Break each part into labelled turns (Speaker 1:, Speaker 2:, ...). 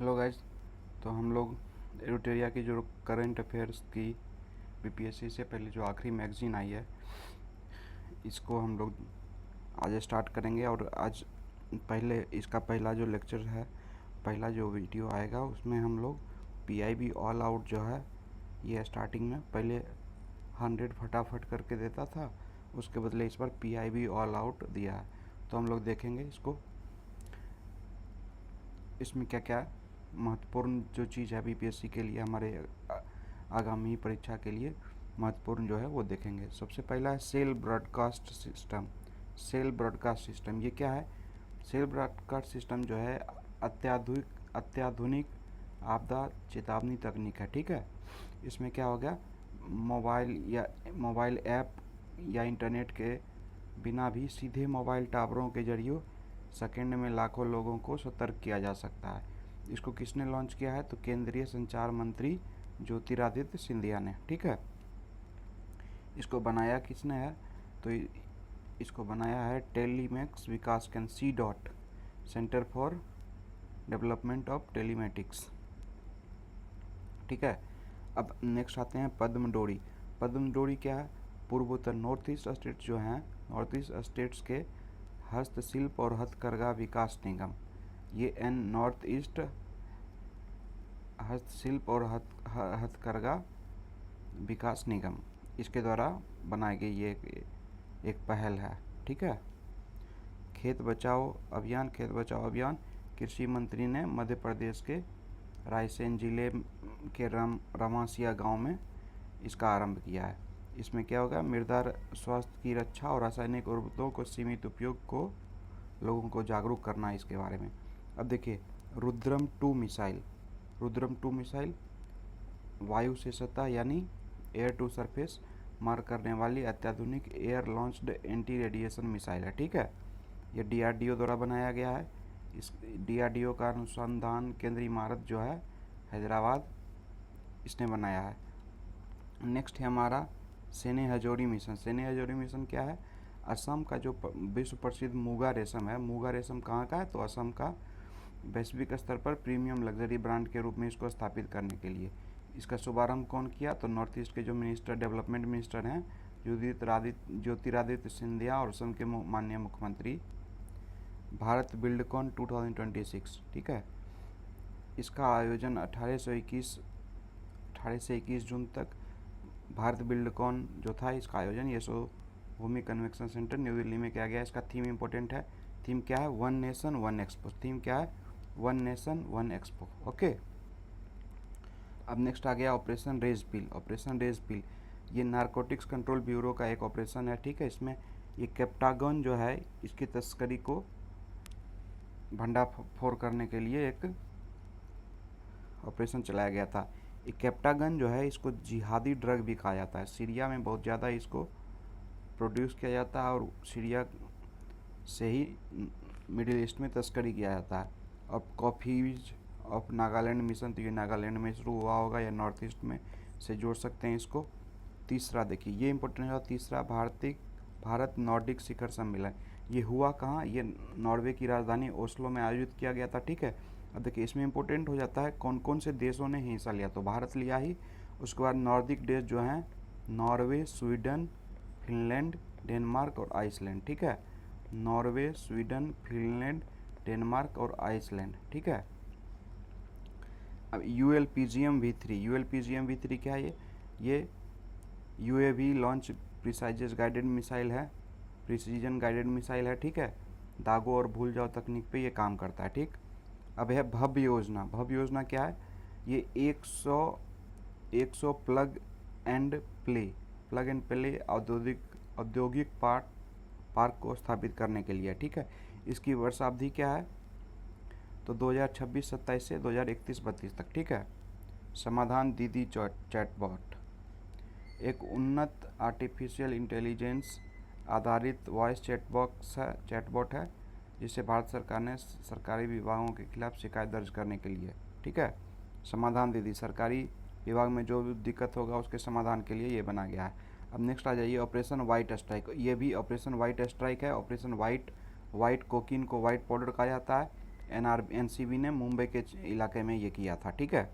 Speaker 1: Hello guys. तो हम लोग एडुटेरिया की जो करंट अफेयर्स की बीपीएससी से पहले जो आखिरी मैगज़ीन आई है, इसको हम लोग आज स्टार्ट करेंगे। और आज पहले इसका पहला जो लेक्चर है, पहला जो वीडियो आएगा, उसमें हम लोग पीआईबी ऑल आउट जो है, ये स्टार्टिंग में पहले 100 फटाफट करके देता था, उसके बदले इस बार पीआईबी ऑल आउट दिया है। तो हम लोग देखेंगे इसको, इसमें क्या क्या महत्वपूर्ण जो चीज़ है बीपीएससी के लिए, हमारे आगामी परीक्षा के लिए महत्वपूर्ण जो है वो देखेंगे। सबसे पहला है cell broadcast system. Cell broadcast system ये क्या है? सेल ब्रॉडकास्ट सिस्टम जो है अत्याधुनिक आपदा चेतावनी तकनीक है। ठीक है, इसमें क्या हो गया, मोबाइल ऐप या इंटरनेट के बिना भी सीधे मोबाइल टावरों के जरिए सेकेंड में लाखों लोगों को सतर्क किया जा सकता है। इसको किसने लॉन्च किया है? तो केंद्रीय संचार मंत्री ज्योतिरादित्य सिंधिया ने। ठीक है, इसको बनाया किसने है? तो इसको बनाया है टेलीमैक्स विकास केंद्र, C dot, centre for development of telematics. ठीक है, अब नेक्स्ट आते हैं पद्म डोरी। पद्म डोरी क्या है? पूर्वोत्तर नॉर्थ ईस्ट स्टेट्स जो हैं, नॉर्थ ईस्ट स्टेट्स के हस्तशिल्प और हथकरघा विकास निगम, ये नॉर्थ ईस्ट हस्तशिल्प और हथकरघा विकास निगम, इसके द्वारा बनाई गई ये एक पहल है। ठीक है, खेत बचाओ अभियान कृषि मंत्री ने मध्य प्रदेश के रायसेन जिले के रमासिया गांव में इसका आरंभ किया है। इसमें क्या होगा, मृदा स्वास्थ्य की रक्षा और रासायनिक उर्वरकों को सीमित उपयोग को लोगों को जागरूक करना है इसके बारे में। अब देखिए, रुद्रम 2 मिसाइल वायु से सतह यानी एयर टू सरफेस मार करने वाली अत्याधुनिक air launched anti radiation missile है। ठीक है, ये डीआरडीओ द्वारा बनाया गया है। इस डीआरडीओ का अनुसंधान केंद्रीय इमारत जो है हैदराबाद, इसने बनाया है। नेक्स्ट है हमारा सेने हजोरी मिशन। सेने हजोरी मिशन क्या है? असम का जो विश्व प्रसिद्ध मूगा रेशम है, मूगा रेशम कहाँ का है? तो असम का। वैश्विक स्तर पर प्रीमियम लग्जरी ब्रांड के रूप में इसको स्थापित करने के लिए इसका शुभारंभ कौन किया? तो नॉर्थ ईस्ट के जो डेवलपमेंट मिनिस्टर हैं ज्योतिरादित्य सिंधिया और असम के माननीय मुख्यमंत्री। भारत बिल्डकॉन 2026। ठीक है, इसका आयोजन 18 से 21 जून तक भारत बिल्डकॉन जो था, इसका आयोजन Yashobhoomi convention centre new Delhi में किया गया। इसका थीम इंपॉर्टेंट है। थीम क्या है? One nation one expo. Theme क्या है? One nation one expo. Okay, अब नेक्स्ट आ गया ऑपरेशन रेज पिल। ऑपरेशन रेज पिल ये नारकोटिक्स कंट्रोल ब्यूरो का एक ऑपरेशन है। ठीक है, इसमें ये कैप्टागन जो है, इसकी तस्करी को भंडाफोड़ करने के लिए एक ऑपरेशन चलाया गया था। ये कैप्टागन जो है, इसको जिहादी ड्रग भी कहा जाता है। सीरिया में बहुत ज़्यादा इसको प्रोड्यूस किया जाता है और सीरिया से ही मिडिल ईस्ट में तस्करी किया जाता है। अब कॉफीज ऑफ नागालैंड मिशन, तो ये नागालैंड में शुरू हुआ होगा या नॉर्थ ईस्ट में से जोड़ सकते हैं इसको। तीसरा देखिए, ये इंपॉर्टेंट है। तीसरा भारत नॉर्डिक शिखर सम्मेलन, ये हुआ कहाँ? ये नॉर्वे की राजधानी ओस्लो में आयोजित किया गया था। ठीक है, अब देखिए इसमें इंपॉर्टेंट हो जाता है कौन कौन से देशों ने हिस्सा लिया। तो भारत लिया ही, उसके बाद नॉर्डिक देश जो हैं नॉर्वे, स्वीडन, फिनलैंड, डेनमार्क और आइसलैंड। ठीक है, नॉर्वे, स्वीडन, फिनलैंड, डेनमार्क और आइसलैंड। ठीक है, अब ULPGM-V3 क्या है? ये UAV launch precision guided missile है। ठीक है, दागो और भूल जाओ तकनीक पे ये काम करता है। ठीक, अब है भव्य योजना। भव्य योजना क्या है? ये 100 प्लग एंड प्ले औद्योगिक पार्क को स्थापित करने के लिए। ठीक है, इसकी वर्षावधि क्या है? तो 2026-27 से 2031-32 तक। ठीक है, समाधान दीदी चैटबॉट एक उन्नत आर्टिफिशियल इंटेलिजेंस आधारित वॉइस चैटबॉट है, जिसे भारत सरकार ने सरकारी विभागों के खिलाफ शिकायत दर्ज करने के लिए। ठीक है, समाधान दीदी सरकारी विभाग में जो भी दिक्कत होगा उसके समाधान के लिए ये बना गया है। अब नेक्स्ट आ जाइए ऑपरेशन वाइट स्ट्राइक। ये भी ऑपरेशन वाइट स्ट्राइक है। ऑपरेशन वाइट कोकीन को वाइट पाउडर कहा जाता है। एनसीबी ने मुंबई के इलाके में ये किया था, ठीक है।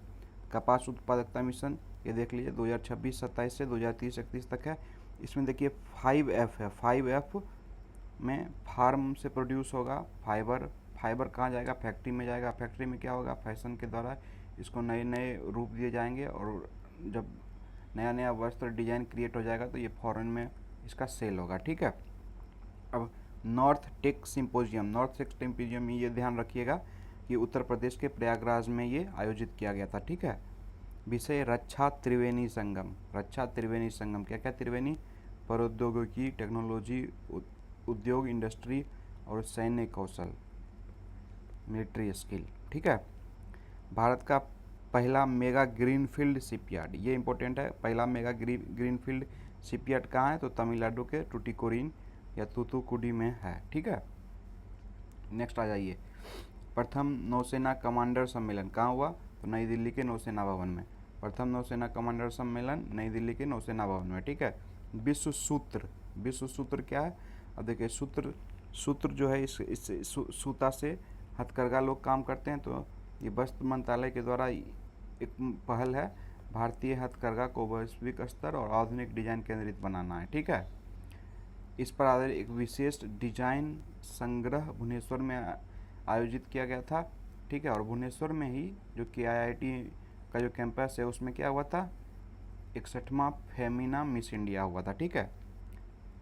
Speaker 1: कपास उत्पादकता मिशन ये देख लीजिए 2026-27 से 2030-31 तक है। इसमें देखिए 5F है, 5F में फार्म से प्रोड्यूस होगा फाइबर, फाइबर कहाँ जाएगा, फैक्ट्री में जाएगा, फैक्ट्री में क्या होगा, फैशन के द्वारा इसको नए नए रूप दिए जाएंगे, और जब नया नया वस्त्र डिजाइन क्रिएट हो जाएगा तो ये फॉरेन में इसका सेल होगा, ठीक है। अब North Tech symposium, North Tech symposium में ये ध्यान रखिएगा कि उत्तर प्रदेश के प्रयागराज में ये आयोजित किया गया था, ठीक है। विषय रक्षा त्रिवेणी संगम, रक्षा त्रिवेणी संगम क्या क्या त्रिवेणी, प्रौद्योगिकी, टेक्नोलॉजी, उद्योग, इंडस्ट्री और सैन्य कौशल, मिलिट्री स्किल, ठीक है। भारत का पहला मेगा ग्रीनफील्ड शिपयार्ड, ये इंपॉर्टेंट है, पहला मेगा ग्रीनफील्ड शिपयार्ड कहाँ है, तो तमिलनाडु के टुटिकोरिन या तूतुकुडी में है, ठीक है। नेक्स्ट आ जाइए, प्रथम नौसेना कमांडर सम्मेलन कहाँ हुआ, तो नई दिल्ली के नौसेना भवन में। प्रथम नौसेना कमांडर सम्मेलन नई दिल्ली के नौसेना भवन में, ठीक है। विश्व सूत्र, विश्व सूत्र क्या है, अब देखिए सूत्र जो है इस सूता से हथकरघा लोग काम करते हैं, तो ये वस्त्र मंत्रालय के द्वारा एक पहल है, भारतीय हथकरघा को वैश्विक स्तर और आधुनिक डिजाइन केंद्रित बनाना है, ठीक है। इस पर आधारित एक विशेष डिजाइन संग्रह भुवनेश्वर में आयोजित किया गया था, ठीक है। और भुवनेश्वर में ही जो KIIT का जो कैंपस है उसमें क्या हुआ था, 61वां फेमिना मिस इंडिया हुआ था, ठीक है।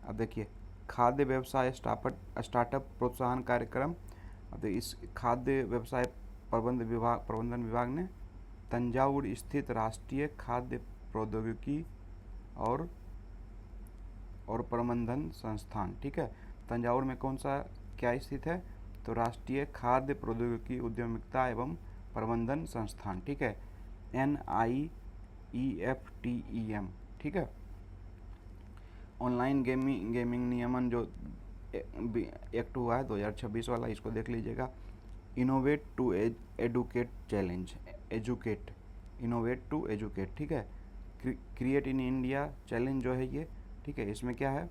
Speaker 1: अब देखिए खाद्य व्यवसाय स्टार्टअप प्रोत्साहन कार्यक्रम, अब इस खाद्य व्यवसाय प्रबंधन विभाग ने तंजावुर स्थित राष्ट्रीय खाद्य प्रौद्योगिकी और प्रबंधन संस्थान, ठीक है। तंजावुर में कौन सा क्या स्थित है, तो राष्ट्रीय खाद्य प्रौद्योगिकी उद्यमिता एवं प्रबंधन संस्थान, ठीक है, NIEFTEM, ठीक है। ऑनलाइन गेमिंग नियमन जो एक्ट हुआ है 2026 वाला, इसको देख लीजिएगा। Innovate to educate challenge, educate, innovate to educate, ठीक है। क्रिएट इन इंडिया चैलेंज जो है ये, ठीक है, इसमें क्या है,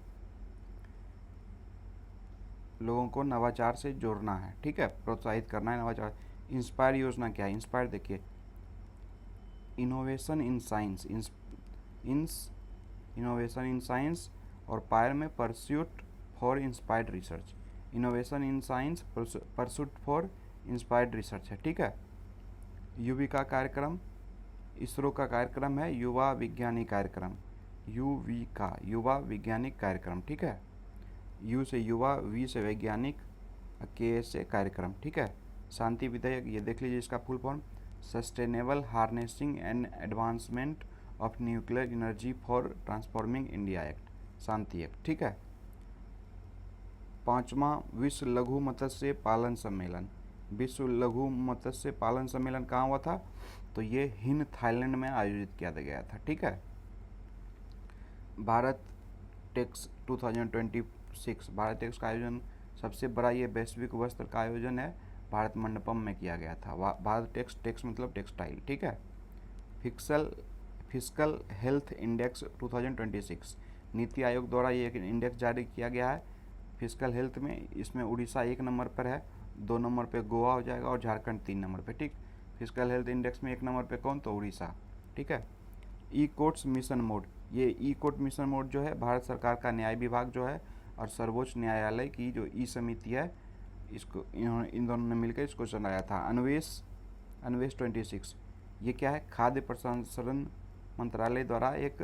Speaker 1: लोगों को नवाचार से जोड़ना है, ठीक है, प्रोत्साहित करना है नवाचार। इंस्पायर योजना क्या है, इंस्पायर देखिए innovation in science, innovation in science और पायर में pursuit for inspired research, innovation in science pursuit for inspired research है, ठीक है। युविका कार्यक्रम इसरो का कार्यक्रम है, युवा विज्ञानी कार्यक्रम, युविका युवा वैज्ञानिक कार्यक्रम, ठीक है। यू से युवा, वी से वैज्ञानिक, के से कार्यक्रम, ठीक है। शांति विधेयक ये देख लीजिए इसका full form, sustainable harnessing and advancement of nuclear energy for transforming India act, Shanti act, ठीक है। 5वां विश्व लघु मत्स्य पालन सम्मेलन, विश्व लघु मत्स्य पालन सम्मेलन कहाँ हुआ था, तो ये हिन थाईलैंड में आयोजित किया गया था, ठीक है। भारत टेक्स 2026, भारत टेक्स का आयोजन सबसे बड़ा ये वैश्विक वस्त्र का आयोजन है, भारत मंडपम में किया गया था। भारत टेक्स मतलब टेक्सटाइल, ठीक है। Fiscal health index 2026, NITI Aayog द्वारा ये एक इंडेक्स जारी किया गया है फिस्कल हेल्थ में, इसमें उड़ीसा 1 नंबर पर है, 2 नंबर पे गोवा हो जाएगा और झारखंड 3 नंबर पे, ठीक। फिस्कल हेल्थ इंडेक्स में 1 नंबर पे कौन, तो उड़ीसा, ठीक है। ई कोर्ट्स मिशन मोड, ये ई कोर्ट मिशन मोड जो है भारत सरकार का न्याय विभाग जो है और सर्वोच्च न्यायालय की जो ई समिति है, इसको इन दोनों ने मिलकर इसको चलाया था। अन्वेष 26, ये क्या है, खाद्य प्रसंस्करण मंत्रालय द्वारा एक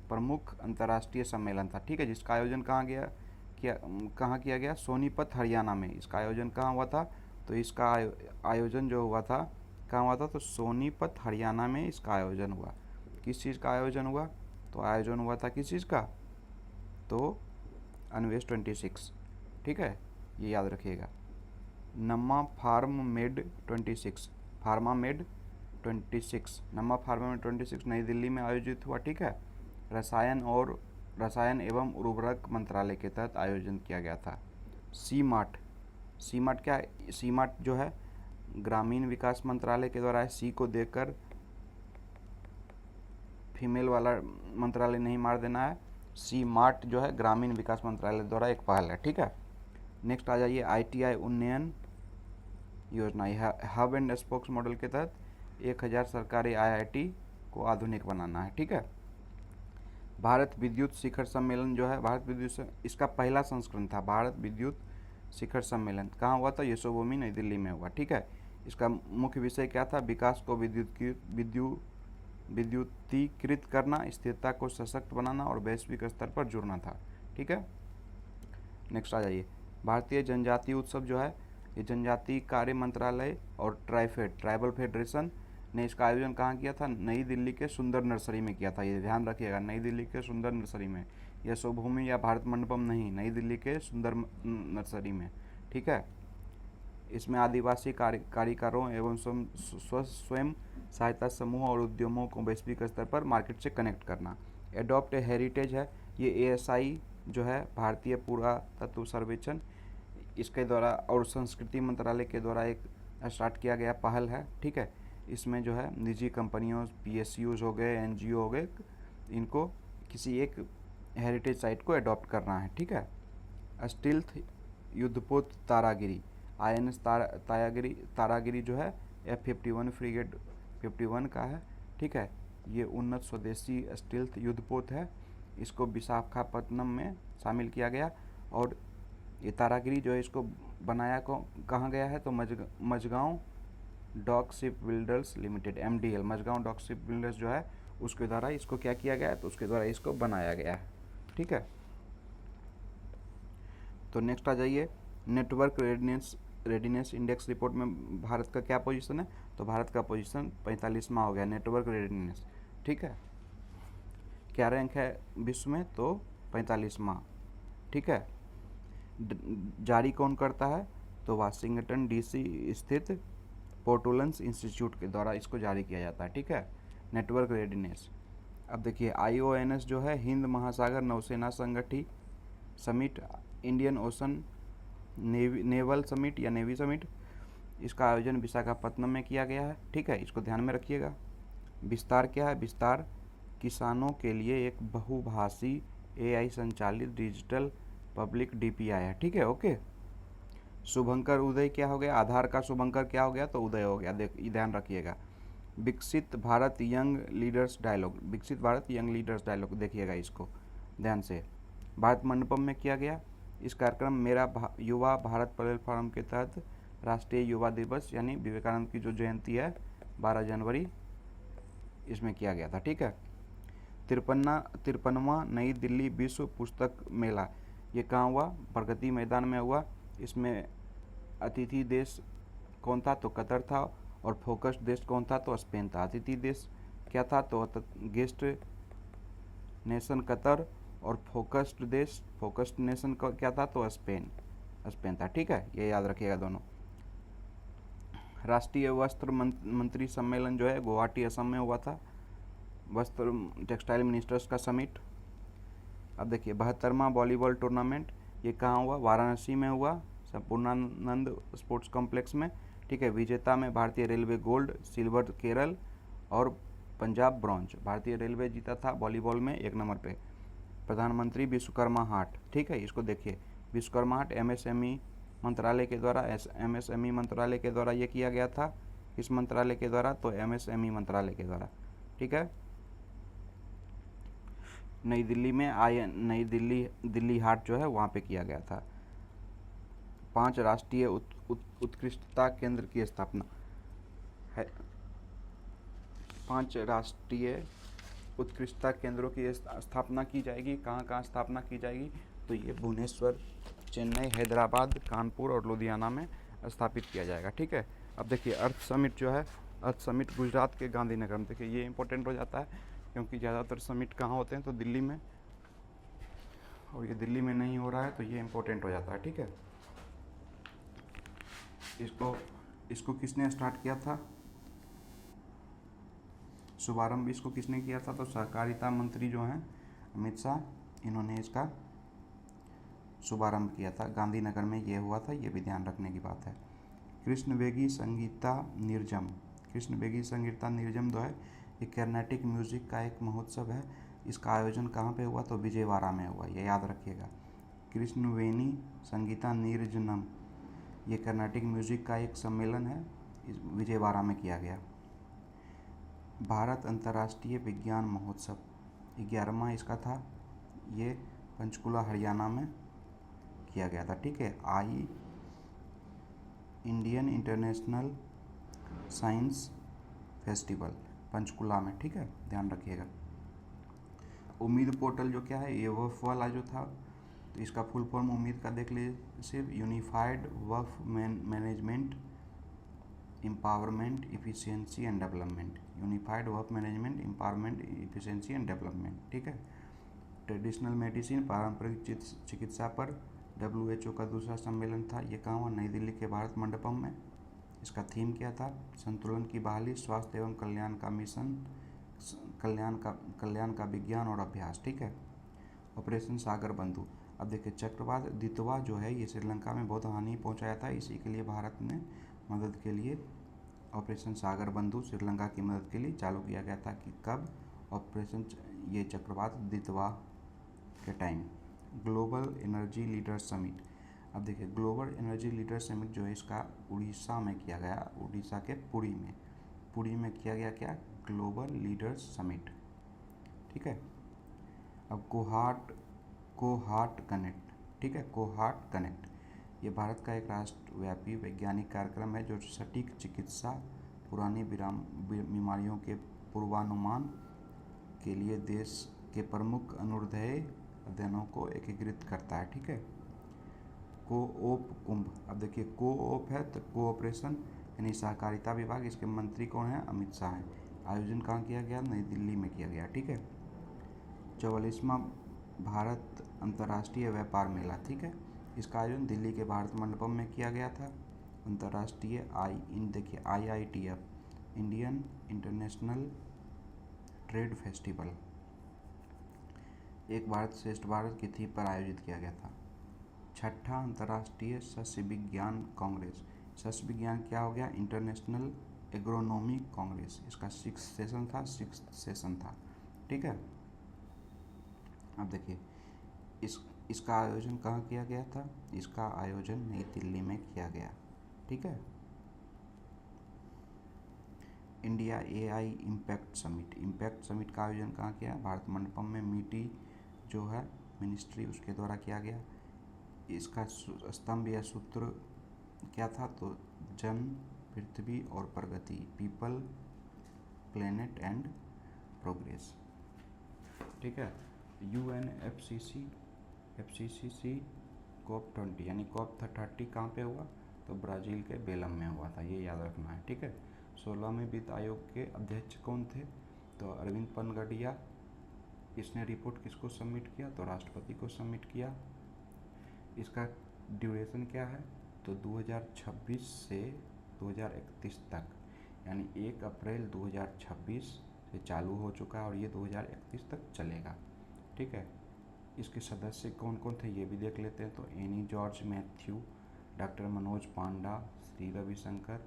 Speaker 1: प्रमुख अंतर्राष्ट्रीय सम्मेलन था, ठीक है, जिसका आयोजन कहाँ किया गया, सोनीपत हरियाणा में। इसका आयोजन कहाँ हुआ था, तो इसका आयोजन जो हुआ था कहाँ हुआ था, तो सोनीपत हरियाणा में इसका आयोजन हुआ। किस चीज़ का आयोजन हुआ, तो आयोजन हुआ था किस चीज़ का, तो अन्वेष 26, ठीक है, ये याद रखिएगा। नम्मा फार्मा मेड 26, नम्मा फार्मा मेड 26 नई दिल्ली में आयोजित हुआ, ठीक है। रसायन एवं उर्वरक मंत्रालय के तहत आयोजन किया गया था। सी मार्ट क्या है, सी मार्ट जो है ग्रामीण विकास मंत्रालय के द्वारा है, सी को देखकर फीमेल वाला मंत्रालय नहीं मार देना है, सी मार्ट जो है ग्रामीण विकास मंत्रालय द्वारा एक पहल है, ठीक है। नेक्स्ट आ जाइए ITI उन्नयन योजना। यह हब एंड स्पोक्स मॉडल के तहत 1000 सरकारी IIT को आधुनिक बनाना है। ठीक है। भारत विद्युत शिखर सम्मेलन जो है, भारत विद्युत, इसका पहला संस्करण था भारत विद्युत शिखर सम्मेलन। कहाँ हुआ था? यशोभूमि नई दिल्ली में हुआ। ठीक है। इसका मुख्य विषय क्या था? विकास को विद्युतीकृत करना, स्थिरता को सशक्त बनाना और वैश्विक स्तर पर जुड़ना था। ठीक है। नेक्स्ट आ जाइए। भारतीय जनजातीय उत्सव जो है, ये जनजातीय कार्य मंत्रालय और ट्राइबल फेडरेशन ने इसका आयोजन कहाँ किया था? नई दिल्ली के सुंदर नर्सरी में किया था। ये ध्यान रखिएगा, नई दिल्ली के सुंदर नर्सरी में, यशोभूमि या भारत मंडपम नहीं, नई दिल्ली के सुंदर नर्सरी में। ठीक है। इसमें आदिवासी कारीगरों एवं स्वयं सहायता समूह और उद्यमों को वैश्विक स्तर पर मार्केट से कनेक्ट करना। एडॉप्ट हेरिटेज है, ये ASI जो है, भारतीय पुरातत्व सर्वेक्षण, इसके द्वारा और संस्कृति मंत्रालय के द्वारा एक स्टार्ट किया गया पहल है। ठीक है। इसमें जो है निजी कंपनियों, PSUs हो गए, NGO हो गए, इनको किसी एक हेरिटेज साइट को अडॉप्ट करना है। ठीक है। स्टील्थ युद्धपोत तारागिरी, INS तारागिरी जो है F-51 फ्रिगेट 51 का है। ठीक है। ये उन्नत स्वदेशी स्टील्थ युद्धपोत है। इसको विशाखापत्तनम में शामिल किया गया। और ये तारागिरी जो है, इसको बनाया कहाँ गया है? तो Mazagon dock ship builders limited, MDL, Mazagon dock ship builders जो है, उसके द्वारा इसको क्या किया गया है? तो उसके द्वारा इसको बनाया गया है। ठीक है। तो नेक्स्ट आ जाइए। नेटवर्क रेडीनेस इंडेक्स रिपोर्ट में भारत का क्या पोजीशन है? तो भारत का पोजीशन 45वां हो गया, नेटवर्क रेडीनेस। ठीक है। क्या रैंक है विश्व में? तो 45वां। ठीक है। जारी कौन करता है? तो वाशिंगटन DC स्थित पोर्टुलेंस इंस्टीट्यूट के द्वारा इसको जारी किया जाता है। ठीक है। Network readiness. अब देखिए, IONS जो है, हिंद महासागर नौसेना संगठित summit, Indian ocean naval summit या नेवी समिट, इसका आयोजन विशाखापत्तनम में किया गया है। ठीक है। इसको ध्यान में रखिएगा। विस्तार क्या है? विस्तार किसानों के लिए एक बहुभाषी AI संचालित डिजिटल पब्लिक DPI है। ठीक है। ओके। शुभंकर उदय क्या हो गया? आधार का शुभंकर क्या हो गया? तो उदय हो गया। ध्यान रखिएगा। विकसित भारत यंग लीडर्स डायलॉग, विकसित भारत यंग लीडर्स डायलॉग, देखिएगा इसको ध्यान से। भारत मंडपम में किया गया। इस कार्यक्रम मेरा युवा भारत प्लेटफॉर्म के तहत राष्ट्रीय युवा दिवस यानी विवेकानंद की जो जयंती है 12 जनवरी, इसमें किया गया था। ठीक है। 53वां नई दिल्ली विश्व पुस्तक मेला, ये कहाँ हुआ? प्रगति मैदान में हुआ। इसमें अतिथि देश कौन था? तो कतर था। और फोकस्ड देश कौन था? तो स्पेन था। अतिथि देश क्या था? तो गेस्ट नेशन कतर, और फोकस्ड नेशन क्या था? तो स्पेन था। ठीक है। ये याद रखिएगा दोनों। राष्ट्रीय वस्त्र मंत्री सम्मेलन जो है गुवाहाटी असम में हुआ था, वस्त्र टेक्सटाइल मिनिस्टर्स का समिट। अब देखिए 72वां वॉलीबॉल टूर्नामेंट, ये कहाँ हुआ? वाराणसी में हुआ, संपूर्णानंद स्पोर्ट्स कॉम्प्लेक्स में। ठीक है। विजेता में भारतीय रेलवे गोल्ड, सिल्वर केरल और पंजाब ब्रॉन्ज। भारतीय रेलवे जीता था वॉलीबॉल में 1 नंबर पे। प्रधानमंत्री विश्वकर्मा हाट, ठीक है, इसको देखिए, विश्वकर्मा हाट MSME मंत्रालय के द्वारा, MSME मंत्रालय के द्वारा ये किया गया था। किस मंत्रालय के द्वारा? तो MSME मंत्रालय के द्वारा। ठीक है। नई दिल्ली में नई दिल्ली हाट जो है वहाँ पे किया गया था। 5 राष्ट्रीय उत्कृष्टता केंद्र की स्थापना है। 5 राष्ट्रीय उत्कृष्टता केंद्रों की स्थापना की जाएगी। कहाँ कहाँ स्थापना की जाएगी? तो ये भुवनेश्वर, चेन्नई, हैदराबाद, कानपुर और लुधियाना में स्थापित किया जाएगा। ठीक है। अब देखिए अर्थ समिट जो है, अर्थ समिट गुजरात के गांधीनगर में। देखिए ये इंपॉर्टेंट हो जाता है क्योंकि ज़्यादातर समिट कहाँ होते हैं? तो दिल्ली में, और ये दिल्ली में नहीं हो रहा है तो ये इंपॉर्टेंट हो जाता है। ठीक है। इसको किसने स्टार्ट किया था? शुभारंभ इसको किसने किया था? तो सहकारिता मंत्री जो हैं अमित शाह, इन्होंने इसका शुभारंभ किया था। गांधीनगर में ये हुआ था, ये भी ध्यान रखने की बात है। कृष्णवेगी संगीता निर्जम, कृष्णवेगी संगीता निर्जम जो है ये कर्नाटिक म्यूजिक का एक महोत्सव है। इसका आयोजन कहाँ पे हुआ? तो विजयवाड़ा में हुआ, ये याद रखिएगा। कृष्णवेनी संगीता निर्जनम, ये कर्नाटिक म्यूजिक का एक सम्मेलन है, इस विजयवाड़ा में किया गया। भारत अंतर्राष्ट्रीय विज्ञान महोत्सव 11वां इसका था, ये पंचकुला हरियाणा में किया गया था। ठीक है, Indian international science festival Panchkula में। ठीक है, ध्यान रखिएगा। उम्मीद पोर्टल जो क्या है, ये वर्फ वाला जो था, तो इसका फुल फॉर्म उम्मीद का देख लीजिए, सिर्फ unified work management empowerment efficiency and development, unified work management empowerment efficiency and development. ठीक है, ट्रेडिशनल मेडिसिन पारंपरिक चिकित्सा पर WHO का दूसरा सम्मेलन था। ये कहाँ हुआ? नई दिल्ली के भारत मंडपम में। इसका थीम क्या था? संतुलन की बहाली, स्वास्थ्य एवं कल्याण का मिशन, कल्याण का विज्ञान और अभ्यास। ठीक है, ऑपरेशन सागर बंधु। अब देखिए, चक्रवात दितवा जो है, ये श्रीलंका में बहुत हानि पहुंचाया था, इसी के लिए भारत ने मदद के लिए ऑपरेशन सागर बंधु श्रीलंका की मदद के लिए चालू किया गया था। कि कब? ऑपरेशन ये चक्रवात दितवा के time. Global energy leaders summit. अब देखिए, ग्लोबल एनर्जी लीडर्स समिट जो है, इसका उड़ीसा में किया गया, उड़ीसा के पुरी में किया गया। क्या? Global leaders summit. ठीक है, अब कोहार्ट कनेक्ट। ठीक है, कोहार्ट कनेक्ट, ये भारत का एक राष्ट्रव्यापी वैज्ञानिक कार्यक्रम है जो सटीक चिकित्सा, पुरानी बीमारियों के पूर्वानुमान के लिए देश के प्रमुख अनुदैर्ध्य अध्ययनों को एकीकृत करता है। ठीक है, कोओप कुंभ। अब देखिए, कोओप है तो कोऑपरेशन यानी सहकारिता विभाग, इसके मंत्री कौन है? अमित शाह हैं। आयोजन कहाँ किया गया? नई दिल्ली में किया गया। ठीक है, 44वां भारत अंतर्राष्ट्रीय व्यापार मेला। ठीक है, इसका आयोजन दिल्ली के भारत मंडपम में किया गया था। अंतर्राष्ट्रीय देखिए IITF, Indian international trade festival, एक भारत श्रेष्ठ भारत की थीम पर आयोजित किया गया था। 6ठा अंतर्राष्ट्रीय सस्य विज्ञान कांग्रेस। सस्य विज्ञान क्या हो गया? इंटरनेशनल एग्रोनॉमी कांग्रेस, इसका 6th सेशन था। ठीक है, अब देखिए, इसका आयोजन कहाँ किया गया था? इसका आयोजन नई दिल्ली में किया गया। ठीक है, इंडिया AI इम्पैक्ट समिट का आयोजन कहाँ किया? भारत मंडपम में। मीटी जो है मिनिस्ट्री, उसके द्वारा किया गया। इसका स्तंभ या सूत्र क्या था? तो जन, पृथ्वी और प्रगति, पीपल, प्लेनेट एंड प्रोग्रेस। ठीक है, FCCC COP20 यानी COP30 कहाँ पे हुआ? तो ब्राज़ील के बेलम में हुआ था, ये याद रखना है। ठीक है, 16वें वित्त आयोग के अध्यक्ष कौन थे? तो अरविंद पनगडिया। इसने रिपोर्ट किसको सबमिट किया? तो राष्ट्रपति को सबमिट किया। इसका ड्यूरेशन क्या है? तो 2026 से 2031 तक, यानी 1 अप्रैल 2026 से चालू हो चुका है और ये 2031 तक चलेगा। ठीक है, इसके सदस्य कौन कौन थे ये भी देख लेते हैं। तो एनी जॉर्ज मैथ्यू, डॉक्टर मनोज पांडा, श्री रविशंकर,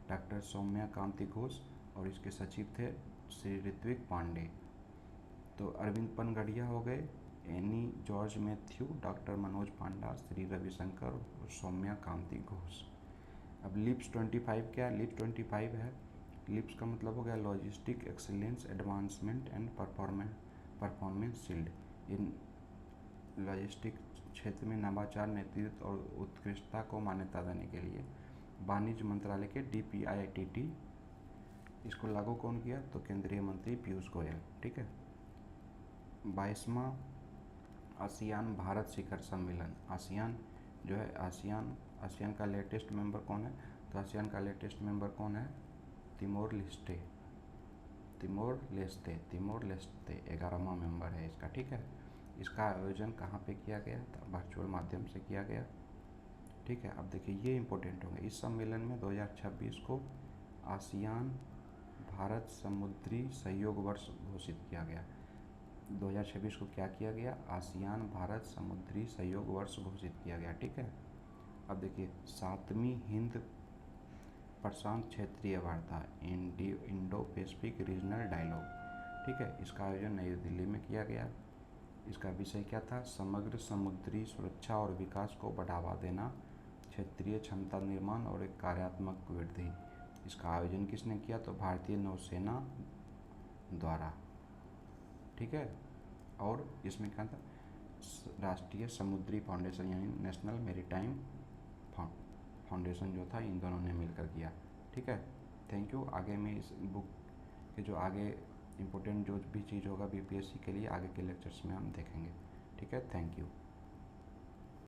Speaker 1: डॉक्टर सौम्या कांति घोष और इसके सचिव थे श्री ऋत्विक पांडे। तो अरविंद पनगडिया हो गए, एनी जॉर्ज मैथ्यू, डॉक्टर मनोज पांडा, श्री रविशंकर और सौम्या कांति घोष। अब लिप्स 25 क्या है? लिप्स 25 है, लिप्स का मतलब हो गया logistic excellence advancement and performance shield. In logistic क्षेत्र में नवाचार, नेतृत्व और उत्कृष्टता को मान्यता देने के लिए वाणिज्य मंत्रालय के DPIITT इसको लागू कौन किया? तो केंद्रीय मंत्री पीयूष गोयल। ठीक है, 22वां आसियान भारत शिखर सम्मेलन। आसियान जो है, आसियान का लेटेस्ट मेंबर कौन है? तो आसियान का लेटेस्ट मेंबर कौन है? तिमोर लेस्टे 11वां मेंबर है इसका। ठीक है, इसका आयोजन कहाँ पे किया गया? तो वर्चुअल माध्यम से किया गया। ठीक है, अब देखिए, ये इम्पोर्टेंट होंगे। इस सम्मेलन में 2026 को आसियान भारत समुद्री सहयोग वर्ष घोषित किया गया। 2026 को क्या किया गया? आसियान भारत समुद्री सहयोग वर्ष घोषित किया गया। ठीक है, अब देखिए, 7वीं हिंद प्रशांत क्षेत्रीय वार्ता, इंडो पैसिफिक रीजनल डायलॉग। ठीक है, इसका आयोजन नई दिल्ली में किया गया। इसका विषय क्या था? समग्र समुद्री सुरक्षा और विकास को बढ़ावा देना, क्षेत्रीय क्षमता निर्माण और एक कार्यात्मक वृद्धि। इसका आयोजन किसने किया? तो भारतीय नौसेना द्वारा, ठीक है। और इसमें क्या था? राष्ट्रीय समुद्री फाउंडेशन यानी नेशनल मैरीटाइम फाउंडेशन जो था, इन दोनों ने मिलकर किया, ठीक है। Thank you. आगे में इस बुक के जो आगे इम्पोर्टेंट जो भी चीज़ होगा बीपीएससी के लिए, आगे के लेक्चर्स में हम देखेंगे, ठीक है। Thank you.